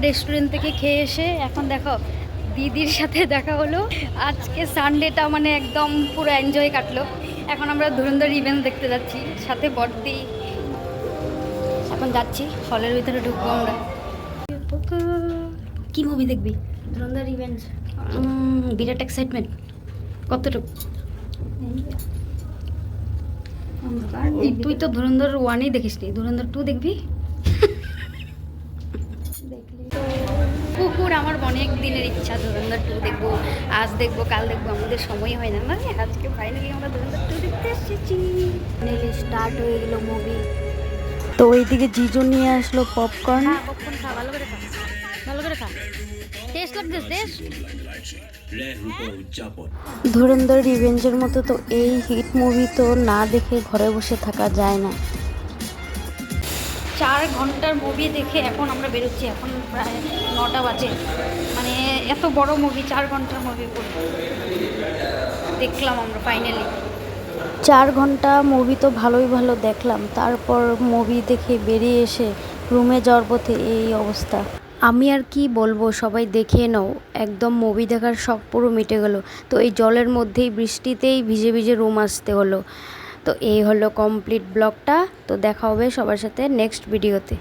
Restaurant থেকে খেয়ে এসে এখন দেখো দিদির সাথে দেখা হলো। আজকে সানডেটা মানে একদম পুরো এনজয় কাটলো। এখন আমরা ধুরন্ধর ইভেন্ট দেখতে যাচ্ছি, সাথে বর্দি। এখন যাচ্ছি হলের ভিতরে, ঢুকবো আমরা। কি মুভি দেখবি? ধুরন্ধর ইভেন্ট। বিরাট এক্সাইটমেন্ট। কতটুকু? তুই তো ধুরন্ধর 1-ই দেখিসনি, ধুরন্ধর 2 দেখবি? কুকুর আমার অনেক দিনের ইচ্ছা ধুরন্ধর 2 দেখবো। আজ দেখবো, কাল দেখবো, আমাদের সময় হয় না। মানে আজকে ফাইনালি আমরা ধুরন্ধর 2 দেখতে এসেছি। স্টার্ট হয়ে গেল মুভি। তো ওইদিকে জিজু নিয়ে আসলো পপকর্ন। পপকর্ন খা, ভালো করে খা, ভালো করে খা। টেস্ট লাগছে, টেস্ট। ধুরন্ধর রিভেঞ্জের মতো তো এই হিট মুভি তো না দেখে ঘরে বসে থাকা যায় না। 4 ঘন্টার মুভি দেখে এখন আমরা বেরোচ্ছি। এখন প্রায় 9টা বাজে। মানে এত বড় মুভি, 4 ঘন্টার মুভি দেখলাম আমরা ফাইনালি। 4 ঘন্টা মুভি তো ভালোই ভালো দেখলাম, তারপর মুভি দেখে বেরিয়ে এসে রুমে যাওয়ার পথে এই অবস্থা। আমি আর কি বলবো, সবাই দেখে নাও, একদম মুভি দেখার শখ পুরো মিটে গেল। তো এই জলের মধ্যেই বৃষ্টিতেই ভিজে ভিজে রুম আসতে হলো। তো এই হলো কমপ্লিট ব্লগটা। তো দেখা হবে সবার সাথে নেক্সট ভিডিওতে।